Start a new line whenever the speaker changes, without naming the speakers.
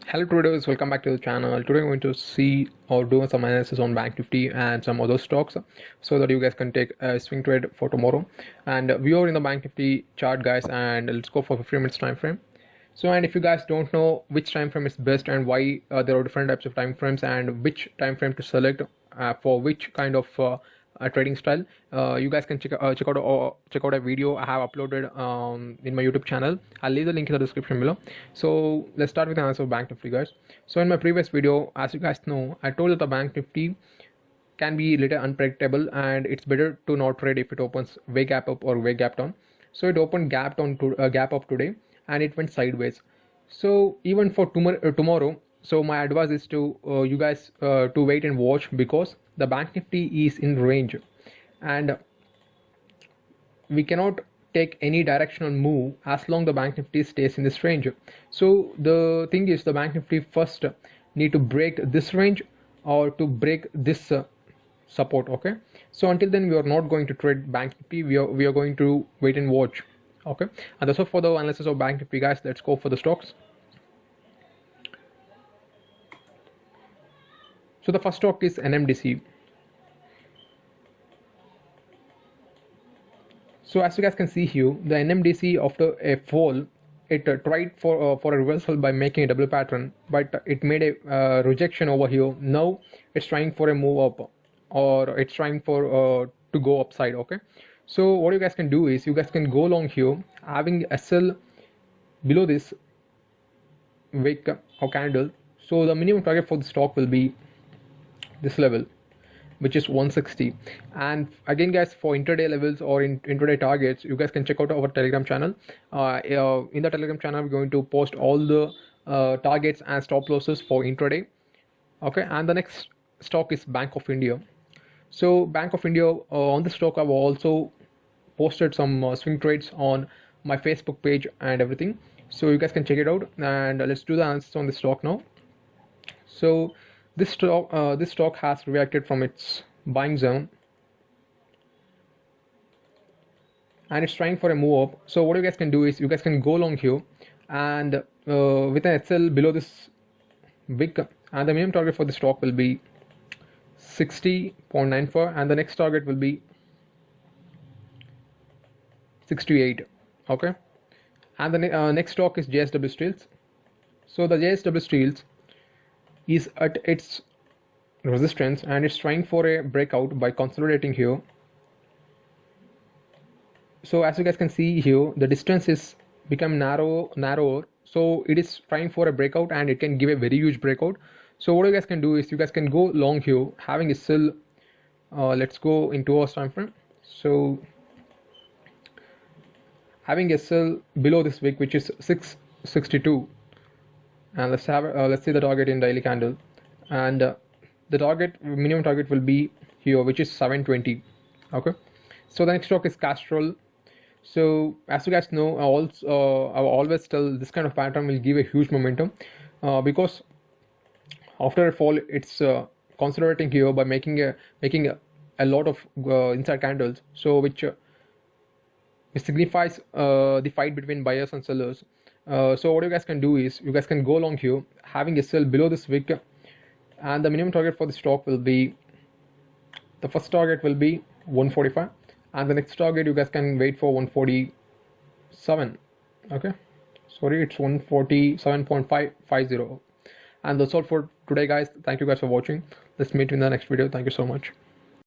Hello traders, welcome back to the channel. Today we're going to see or do some analysis on Bank Nifty and some other stocks so that you guys can take a swing trade for tomorrow. And we are in the Bank Nifty chart, guys, and let's go for 15 minutes time frame. So, and if you guys don't know which time frame is best and why there are different types of time frames and which time frame to select for which kind of trading style, you guys can check out a video I have uploaded in my YouTube channel. I'll leave the link in the description below. So let's start with the analysis of Bank Nifty, guys. So in my previous video, as you guys know, I told that the Bank Nifty can be little unpredictable and it's better to not trade if it opens way gap up or way gap down. So it opened gap down to gap up today and it went sideways. So even for tomorrow, so my advice is to you guys to wait and watch, because the Bank Nifty is in range and we cannot take any directional move as long the Bank Nifty stays in this range. So the thing is, the Bank Nifty first need to break this range or to break this support. Okay, so until then we are not going to trade Bank Nifty. We are going to wait and watch. Okay, and that's all for the analysis of Bank Nifty, guys. Let's go for the stocks. So the first stock is NMDC. So as you guys can see here, the NMDC after a fall, it tried for a reversal by making a double pattern, but it made a rejection over here. Now it's trying for a move up, or it's trying for to go upside. Okay, so what you guys can do is you guys can go long here, having a sell below this wick or candle. So the minimum target for the stock will be this level, which is 160. And again, guys, for intraday levels or intraday targets, you guys can check out our Telegram channel. In the Telegram channel, we're going to post all the targets and stop losses for intraday. Okay, and the next stock is Bank of India. So Bank of India, on the stock I've also posted some swing trades on my Facebook page and everything, so you guys can check it out. And let's do the analysis on the stock now. So this stock has reacted from its buying zone and it's trying for a move up. So what you guys can do is you guys can go long here and with an SL below this big, and the minimum target for the stock will be 60.94 and the next target will be 68. Okay, and the next stock is JSWSteels. So the JSWSteels is at its resistance and it's trying for a breakout by consolidating here. So as you guys can see here, the distance is become narrower, so it is trying for a breakout and it can give a very huge breakout. So what you guys can do is you guys can go long here, having a sell. Let's go in 2 hours time frame. So having a sell below this wick, which is 662, and let's see the target in daily candle, and the target minimum target will be here, which is 720. Okay, so the next stock is Castrol. So as you guys know, I always tell this kind of pattern will give a huge momentum because after a fall it's consolidating here by making a lot of inside candles, so which it signifies the fight between buyers and sellers. So what you guys can do is you guys can go long here, having a sell below this wick, and the minimum target for the stock will be, the first target will be 145 and the next target you guys can wait for 147. Okay, sorry, it's 147.550. And that's all for today, guys. Thank you guys for watching. Let's meet in the next video. Thank you so much.